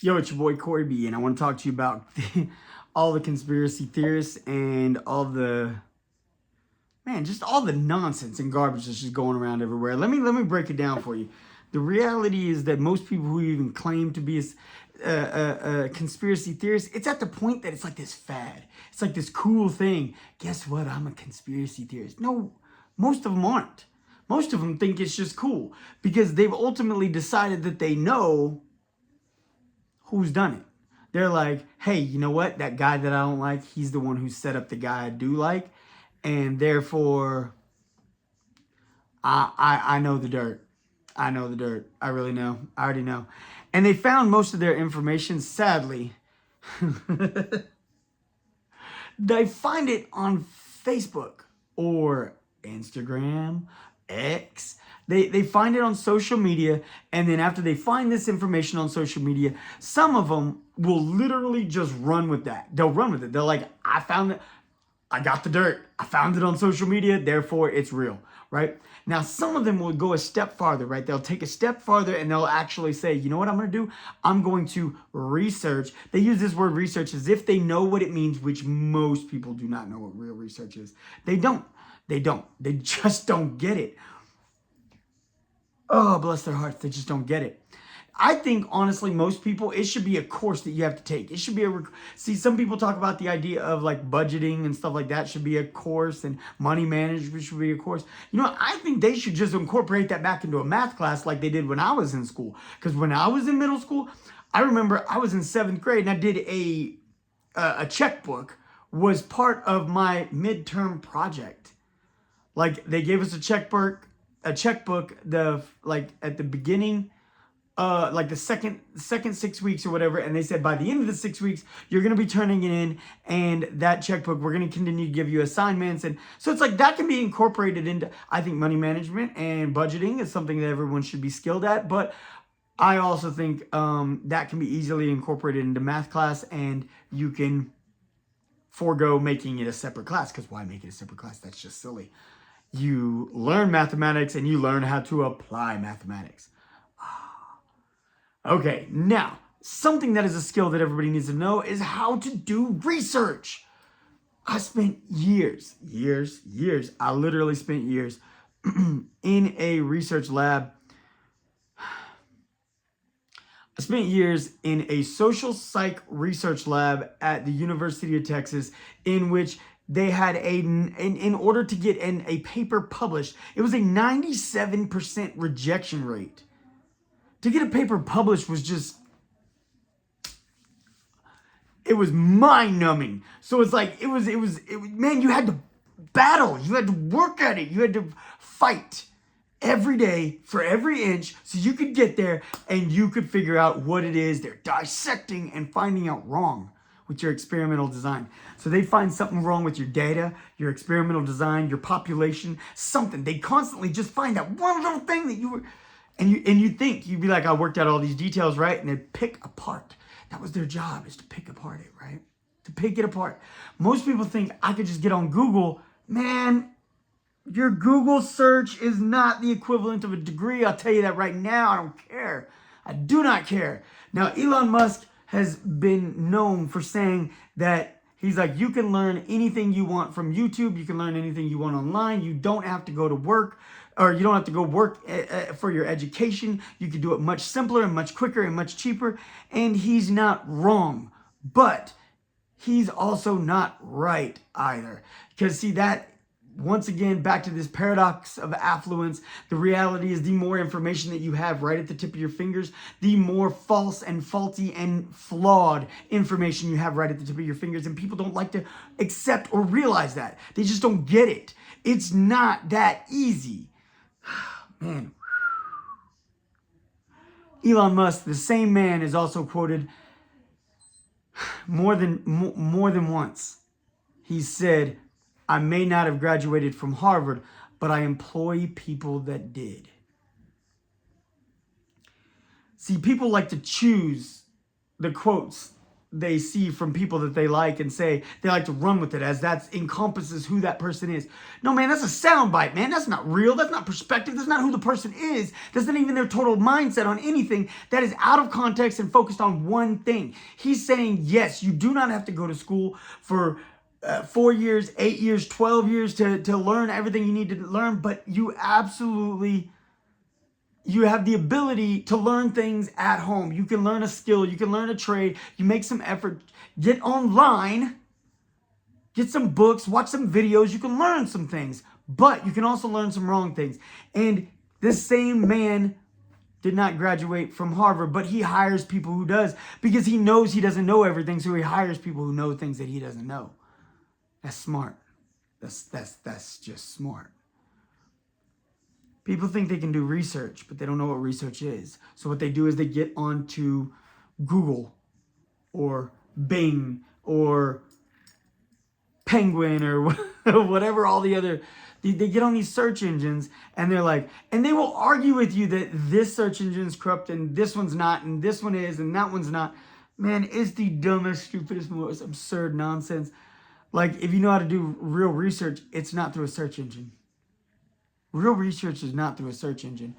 Yo, it's your boy Corey B, and I want to talk to you about all the conspiracy theorists and just all the nonsense and garbage that's just going around everywhere. Let me break it down for you. The reality is that most people who even claim to be conspiracy theorists, it's at the point that it's like this fad. It's like this cool thing. Guess what? I'm a conspiracy theorist. No, most of them aren't. Most of them think it's just cool because they've ultimately decided that they know who's done it. They're like, hey, you know what? That guy that I don't like, he's the one who set up the guy I do like. And therefore, I know the dirt. I know the dirt. I really know. I already know. And they found most of their information, sadly. They find it on Facebook or Instagram, X. They find it on social media, and then after they find this information on social media, some of them will literally just run with that. They'll run with it. They're like, I found it. I got the dirt. I found it on social media, therefore it's real, right? Now, some of them will go a step farther, right? They'll take a step farther and they'll actually say, you know what I'm going to do? I'm going to research. They use this word research as if they know what it means, which most people do not know what real research is. They don't. They don't. They just don't get it. Oh, bless their hearts. They just don't get it. I think, honestly, most people, it should be a course that you have to take. It should be see, some people talk about the idea of like budgeting and stuff like that should be a course, and money management should be a course. You know, I think they should just incorporate that back into a math class like they did when I was in school. Because when I was in middle school, I remember I was in 7th grade and I did a checkbook was part of my midterm project. Like they gave us a checkbook, at the beginning, like the second 6 weeks or whatever, and they said by the end of the 6 weeks you're going to be turning it in, and that checkbook we're going to continue to give you assignments. And so it's like that can be incorporated into, I think, money management and budgeting is something that everyone should be skilled at. But I also think that can be easily incorporated into math class, and you can forego making it a separate class, because why make it a separate class? That's just silly. You learn mathematics and you learn how to apply mathematics. Okay, now, something that is a skill that everybody needs to know is how to do research. I spent years, I literally spent years in a research lab. I spent years in a social psych research lab at the University of Texas, in which they had in order to get a paper published, it was a 97% rejection rate. To get a paper published was just, it was mind-numbing. So it's like, it was, man, you had to battle. You had to work at it. You had to fight every day for every inch so you could get there and you could figure out what it is they're dissecting and finding out wrong with your experimental design. So they find something wrong with your data, your experimental design, your population, something. They constantly just find that one little thing that you were... And you think, you'd be like, I worked out all these details, right? And they'd pick apart. That was their job, is to pick apart it, right? To pick it apart. Most people think I could just get on Google. Man, your Google search is not the equivalent of a degree. I'll tell you that right now. I don't care. I do not care. Now, Elon Musk has been known for saying that he's like, you can learn anything you want from YouTube. You can learn anything you want online. You don't have to go to work, or you don't have to go work for your education. You can do it much simpler and much quicker and much cheaper. And he's not wrong, but he's also not right either. Because see, that, once again, back to this paradox of affluence, the reality is the more information that you have right at the tip of your fingers, the more false and faulty and flawed information you have right at the tip of your fingers. And people don't like to accept or realize that. They just don't get it. It's not that easy. Man. Elon Musk, the same man, is also quoted more than once. He said, I may not have graduated from Harvard, but I employ people that did. See, people like to choose the quotes they see from people that they like and say they like to run with it as that encompasses who that person is. No, man, that's a soundbite, man. That's not real. That's not perspective. That's not who the person is. That's not even their total mindset on anything. That is out of context and focused on one thing. He's saying, yes, you do not have to go to school for 4 years, 8 years, 12 years to learn everything you need to learn, but you absolutely... you have the ability to learn things at home. You can learn a skill. You can learn a trade. You make some effort. Get online. Get some books. Watch some videos. You can learn some things. But you can also learn some wrong things. And this same man did not graduate from Harvard, but he hires people who does because he knows he doesn't know everything. So he hires people who know things that he doesn't know. That's smart. That's just smart. People think they can do research, but they don't know what research is. So what they do is they get onto Google or Bing or Penguin or whatever all the other... They get on these search engines and they're like... and they will argue with you that this search engine is corrupt and this one's not and this one is and that one's not. Man, it's the dumbest, stupidest, most absurd nonsense. Like, if you know how to do real research, it's not through a search engine. Real research is not through a search engine.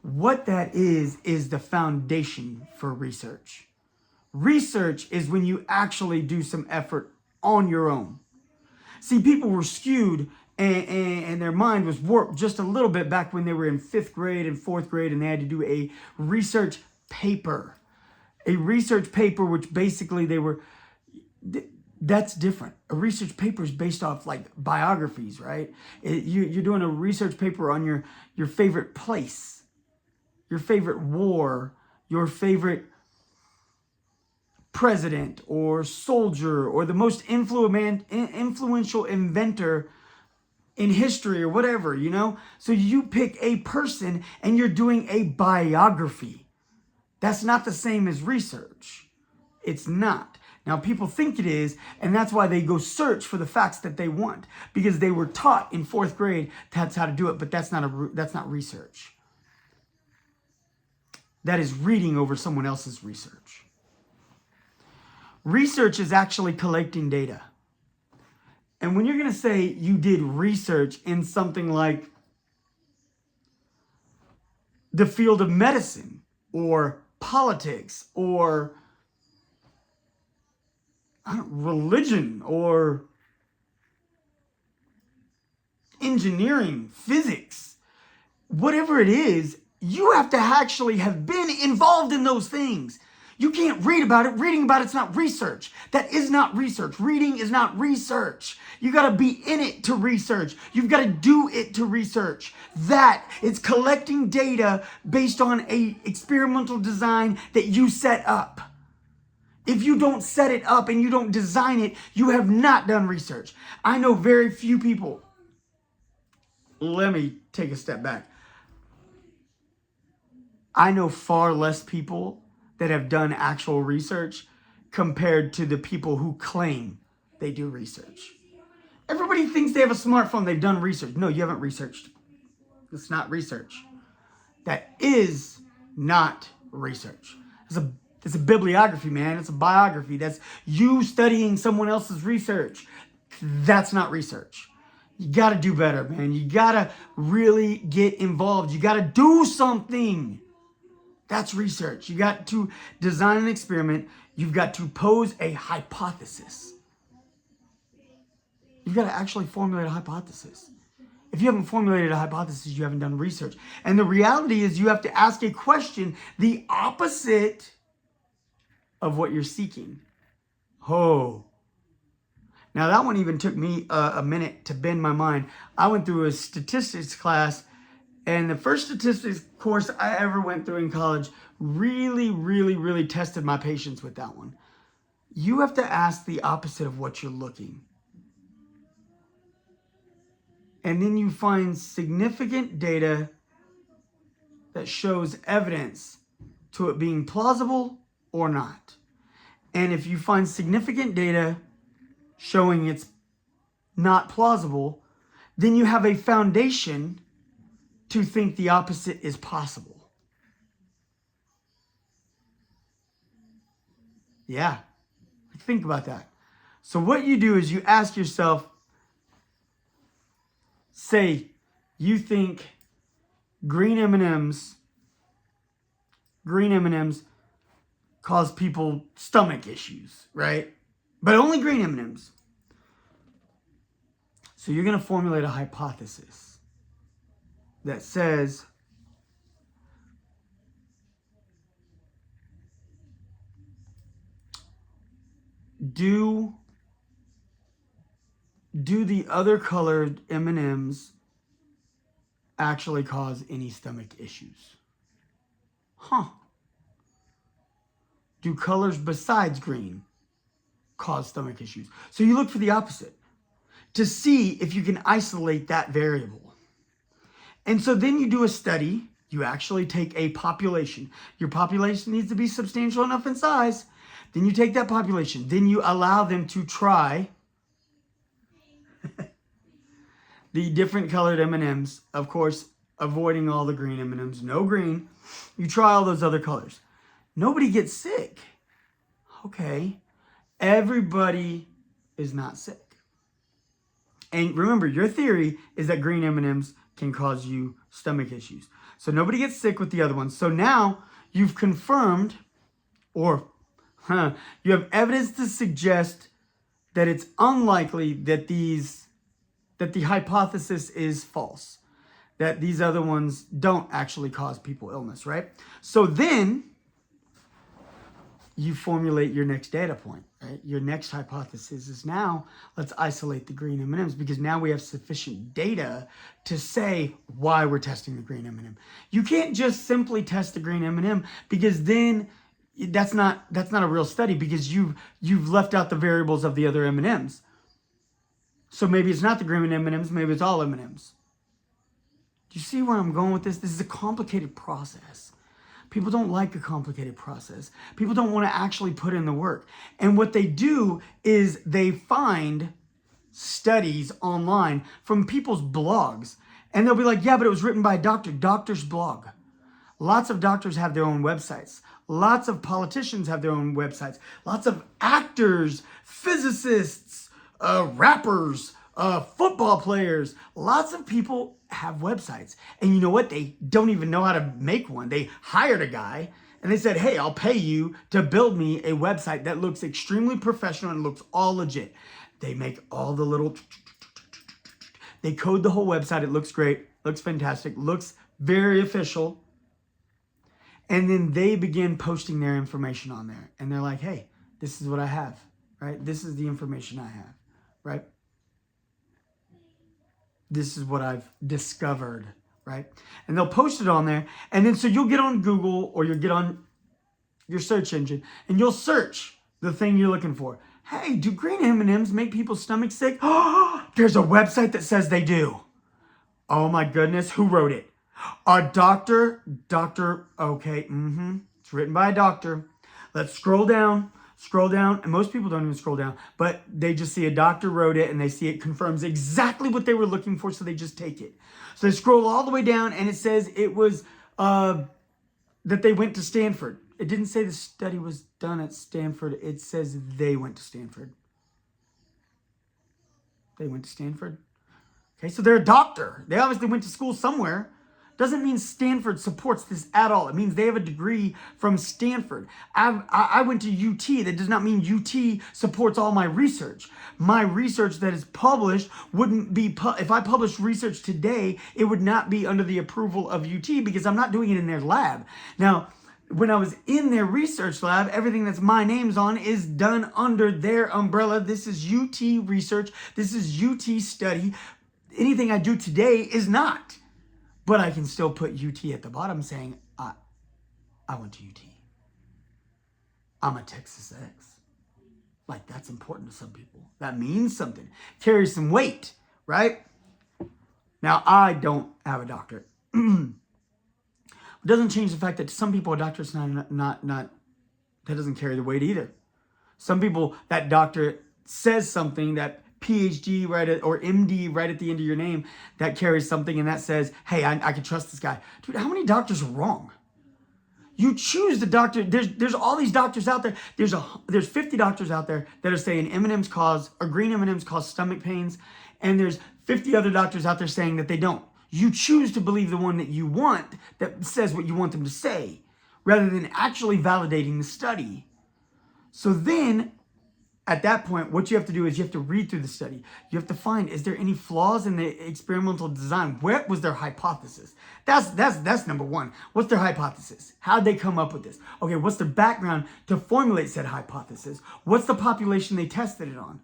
What that is the foundation for research. Research is when you actually do some effort on your own. See, people were skewed and their mind was warped just a little bit back when they were in 5th grade and 4th grade and they had to do a research paper. A research paper, which basically they were... that's different. A research paper is based off like biographies, right? You're doing a research paper on your favorite place, your favorite war, your favorite president or soldier or the most influential inventor in history or whatever, you know? So you pick a person and you're doing a biography. That's not the same as research. It's not. Now, people think it is, and that's why they go search for the facts that they want, because they were taught in 4th grade that's how to do it, but that's not research. That is reading over someone else's research. Research is actually collecting data. And when you're going to say you did research in something like the field of medicine or politics or religion or engineering, physics, whatever it is, you have to actually have been involved in those things. You can't read about it. Reading about it's not research. That is not research. Reading is not research. You got to be in it to research. You've got to do it to research. That it's collecting data based on a experimental design that you set up. If you don't set it up and you don't design it, you have not done research. I know very few people. Let me take a step back. I know far less people that have done actual research compared to the people who claim they do research. Everybody thinks they have a smartphone, they've done research. No, you haven't researched. It's not research. That is not research. It's a bibliography, man. It's a biography. That's you studying someone else's research. That's not research. You got to do better, man. You got to really get involved. You got to do something. That's research. You got to design an experiment. You've got to pose a hypothesis. You've got to actually formulate a hypothesis. If you haven't formulated a hypothesis, you haven't done research. And the reality is you have to ask a question the opposite of what you're seeking. Oh. Now that one even took me a minute to bend my mind. I went through a statistics class, and the first statistics course I ever went through in college really tested my patience with that one. You have to ask the opposite of what you're looking. And then you find significant data that shows evidence to it being plausible or not. And if you find significant data showing it's not plausible, then you have a foundation to think the opposite is possible. Yeah. Think about that. So what you do is you ask yourself, say you think green M&Ms cause people stomach issues, right? But only green M&Ms. So you're going to formulate a hypothesis that says do the other colored M&Ms actually cause any stomach issues? Do colors besides green cause stomach issues? So you look for the opposite to see if you can isolate that variable. And so then you do a study. You actually take a population. Your population needs to be substantial enough in size. Then you take that population. Then you allow them to try the different colored M&Ms. Of course, avoiding all the green M&Ms. No green. You try all those other colors. Nobody gets sick. Okay. Everybody is not sick. And remember, your theory is that green M&Ms can cause you stomach issues. So nobody gets sick with the other ones. So now you've confirmed, or you have evidence to suggest that it's unlikely that the hypothesis is false, that these other ones don't actually cause people illness, right? So then you formulate your next data point, right? Your next hypothesis is now let's isolate the green M&Ms, because now we have sufficient data to say why we're testing the green M&M. You can't just simply test the green M&M, because then that's not a real study, because you've left out the variables of the other M&Ms. So maybe it's not the green M&Ms, maybe it's all M&Ms. Do you see where I'm going with this? This is a complicated process. People don't like a complicated process. People don't want to actually put in the work. And what they do is they find studies online from people's blogs. And they'll be like, yeah, but it was written by a doctor's blog. Lots of doctors have their own websites. Lots of politicians have their own websites. Lots of actors, physicists, rappers, football players. Lots of people have websites. And you know what? They don't even know how to make one. They hired a guy and they said, hey, I'll pay you to build me a website that looks extremely professional and looks all legit. They make all the little, they code the whole website. It looks great, looks fantastic, looks very official. And then they begin posting their information on there. And they're like, hey, this is what I have, right? This is the information I have, right? This is what I've discovered, right? And they'll post it on there. And then so you'll get on Google or you'll get on your search engine and you'll search the thing you're looking for. Hey, do green M&Ms make people's stomachs sick? Oh, there's a website that says they do. Oh my goodness, who wrote it? A doctor, okay, it's written by a doctor. Let's scroll down, and most people don't even scroll down, but they just see a doctor wrote it and they see it confirms exactly what they were looking for, so they just take it. So they scroll all the way down and it says it was that they went to Stanford. It didn't say the study was done at Stanford. It says they went to Stanford. They went to Stanford. Okay, so they're a doctor. They obviously went to school somewhere. Doesn't mean Stanford supports this at all. It means they have a degree from Stanford. I went to UT. That does not mean UT supports all my research. My research that is published wouldn't be, if I published research today, it would not be under the approval of UT because I'm not doing it in their lab. Now, when I was in their research lab, everything that's my name's on is done under their umbrella. This is UT research. This is UT study. Anything I do today is not. But I can still put UT at the bottom saying, I went to UT. I'm a Texas X. Like, that's important to some people. That means something. Carries some weight, right? Now, I don't have a doctorate. It doesn't change the fact that to some people, a doctorate's not, that doesn't carry the weight either. Some people, that doctorate says something, that PhD or MD right at the end of your name, that carries something and that says, hey, I can trust this guy. Dude, how many doctors are wrong? You choose the doctor. There's all these doctors out there. There's 50 doctors out there that are saying green M&Ms cause stomach pains, and there's 50 other doctors out there saying that they don't. You choose to believe the one that you want, that says what you want them to say, rather than actually validating the study. So then, at that point, what you have to do is you have to read through the study. You have to find, is there any flaws in the experimental design? What was their hypothesis? That's number one. What's their hypothesis? How'd they come up with this? Okay, what's their background to formulate said hypothesis? What's the population they tested it on?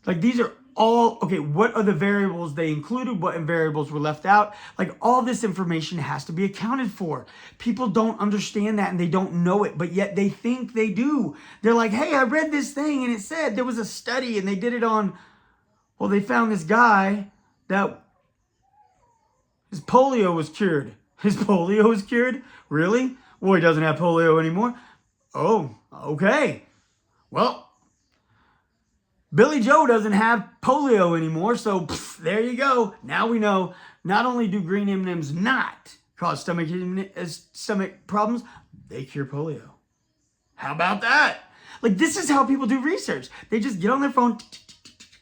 Like, these are all, okay, what are the variables they included? What variables were left out? Like, all this information has to be accounted for. People don't understand that and they don't know it, but yet they think they do. They're like, hey, I read this thing and it said there was a study and they did it on, well, they found this guy that his polio was cured. His polio was cured? Really? Well, he doesn't have polio anymore. Oh, okay. Well, Billy Joe doesn't have polio anymore, so there you go. Now we know not only do green M&Ms not cause stomach problems, they cure polio. How about that? Like, this is how people do research. They just get on their phone.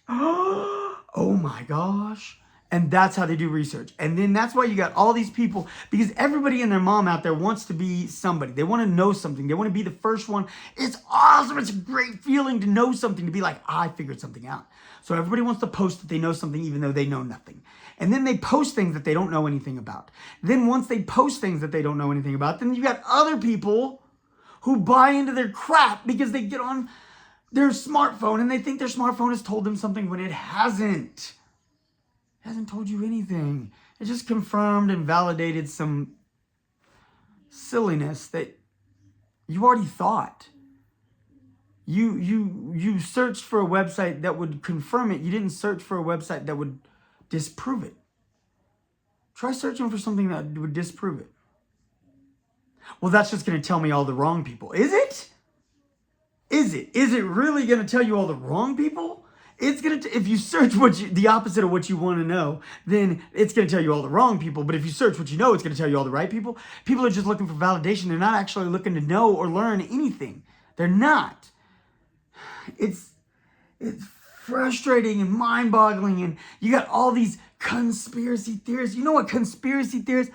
Oh my gosh. And that's how they do research. And then that's why you got all these people, because everybody and their mom out there wants to be somebody. They want to know something. They want to be the first one. It's awesome. It's a great feeling to know something, to be like, I figured something out. So everybody wants to post that they know something even though they know nothing. And then they post things that they don't know anything about. Then once they post things that they don't know anything about, then you got other people who buy into their crap because they get on their smartphone and they think their smartphone has told them something when it hasn't. It hasn't told you anything. It just confirmed and validated some silliness that you already thought. You searched for a website that would confirm it. You didn't search for a website that would disprove it. Try searching for something that would disprove it. Well, that's just going to tell me all the wrong people. Is it? Is it? Is it really going to tell you all the wrong people? It's going to, if you search the opposite of what you want to know, then it's going to tell you all the wrong people. But if you search what you know, it's going to tell you all the right people. People are just looking for validation. They're not actually looking to know or learn anything. They're not. It's frustrating and mind-boggling. And you got all these conspiracy theorists. You know what conspiracy theorists?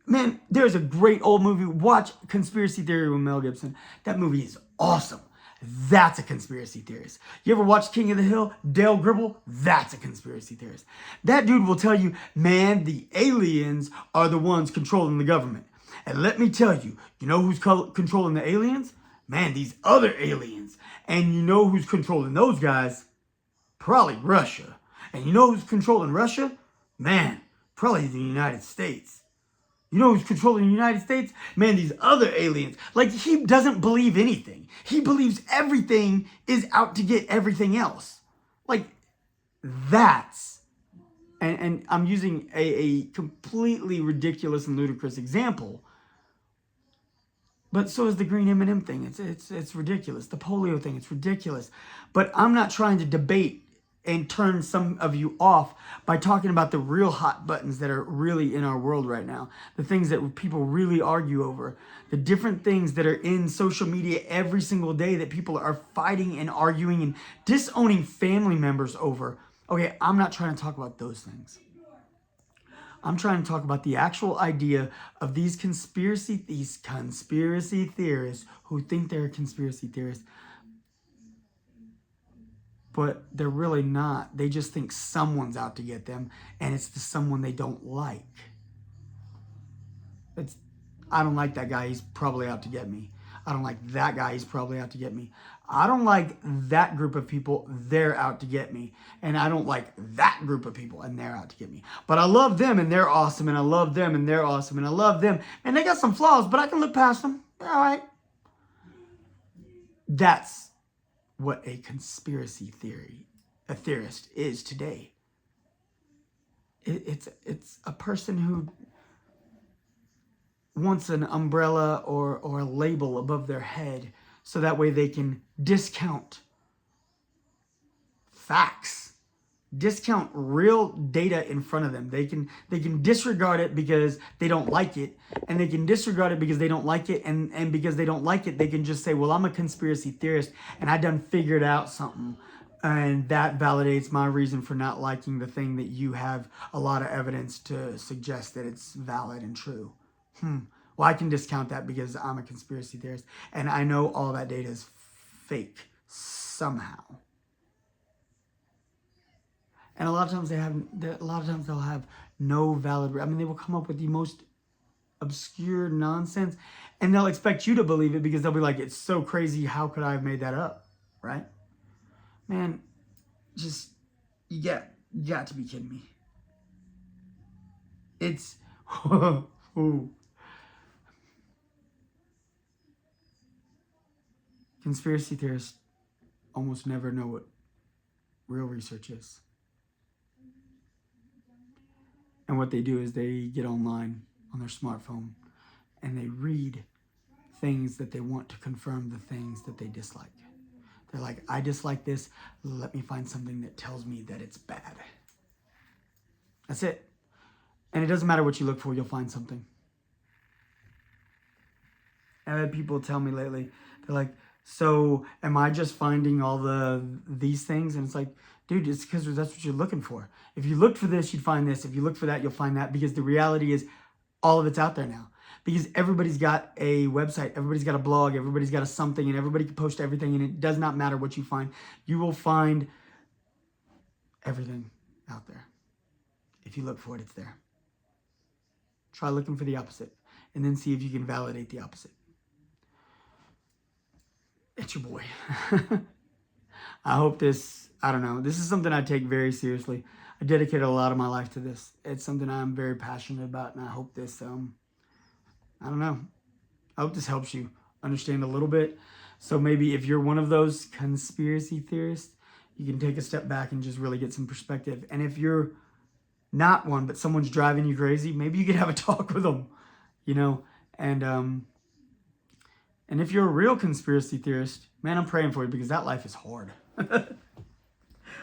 Man, there's a great old movie. Watch Conspiracy Theory with Mel Gibson. That movie is awesome. That's a conspiracy theorist. You ever watch King of the Hill? Dale Gribble? That's a conspiracy theorist. That dude will tell you, man, the aliens are the ones controlling the government. And let me tell you, you know who's controlling the aliens? Man, these other aliens. And you know who's controlling those guys? Probably Russia. And you know who's controlling Russia? Man, probably the United States. You know who's controlling the United States? Man, these other aliens. Like, he doesn't believe anything. He believes everything is out to get everything else. Like, that's... And I'm using a completely ridiculous and ludicrous example. But so is the green M&M thing. It's ridiculous. The polio thing, it's ridiculous. But I'm not trying to debate and turn some of you off by talking about the real hot buttons that are really in our world right now. The things that people really argue over. The different things that are in social media every single day that people are fighting and arguing and disowning family members over. Okay, I'm not trying to talk about those things. I'm trying to talk about the actual idea of these conspiracy theorists who think they're conspiracy theorists. But they're really not. They just think someone's out to get them, and it's the someone they don't like. I don't like that guy. He's probably out to get me. I don't like that guy. He's probably out to get me. I don't like that group of people. They're out to get me. And I don't like that group of people, and they're out to get me. But I love them, and they're awesome, and I love them, and they're awesome, and I love them. And they got some flaws, but I can look past them. All right. That's what a conspiracy theorist is today. It's a person who wants an umbrella or a label above their head so that way they can discount facts discount real data in front of them. They can disregard it because they don't like it, and they can disregard it because they don't like it, and because they don't like it, they can just say, well, I'm a conspiracy theorist and I done figured out something, and that validates my reason for not liking the thing that you have a lot of evidence to suggest that it's valid and true. Well, I can discount that because I'm a conspiracy theorist and I know all that data is fake somehow. And a lot of times they'll have no valid. I mean, they will come up with the most obscure nonsense, and they'll expect you to believe it because they'll be like, "It's so crazy. How could I have made that up?" Right? Man, just you got to be kidding me. It's ooh. Conspiracy theorists almost never know what real research is. And what they do is they get online on their smartphone and they read things that they want to confirm the things that they dislike. They're like, I dislike this. Let me find something that tells me that it's bad. That's it. And it doesn't matter what you look for, you'll find something. I've had people tell me lately, they're like, so am I just finding all these things? And it's like, dude, it's because that's what you're looking for. If you looked for this, you'd find this. If you look for that, you'll find that. Because the reality is all of it's out there now. Because everybody's got a website, everybody's got a blog, everybody's got a something, and everybody can post everything, and it does not matter what you find. You will find everything out there. If you look for it, it's there. Try looking for the opposite, and then see if you can validate the opposite. It's your boy. I hope this is something I take very seriously. I dedicated a lot of my life to this. It's something I'm very passionate about, and I hope this, I hope this helps you understand a little bit. So maybe if you're one of those conspiracy theorists, you can take a step back and just really get some perspective. And if you're not one, but someone's driving you crazy, maybe you can have a talk with them, and if you're a real conspiracy theorist, man, I'm praying for you because that life is hard.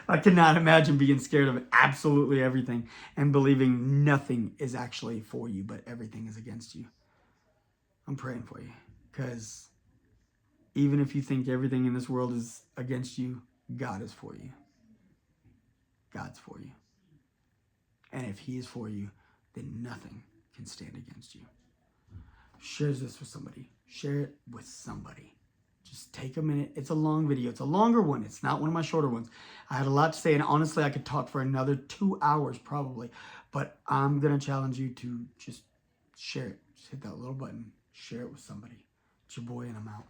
I cannot imagine being scared of absolutely everything and believing nothing is actually for you, but everything is against you. I'm praying for you because even if you think everything in this world is against you, God is for you. God's for you. And if He is for you, then nothing can stand against you. Share this with somebody. Share it with somebody. Just take a minute. It's a long video. It's a longer one. It's not one of my shorter ones. I had a lot to say, and honestly, I could talk for another 2 hours probably. But I'm going to challenge you to just share it. Just hit that little button. Share it with somebody. It's your boy, and I'm out.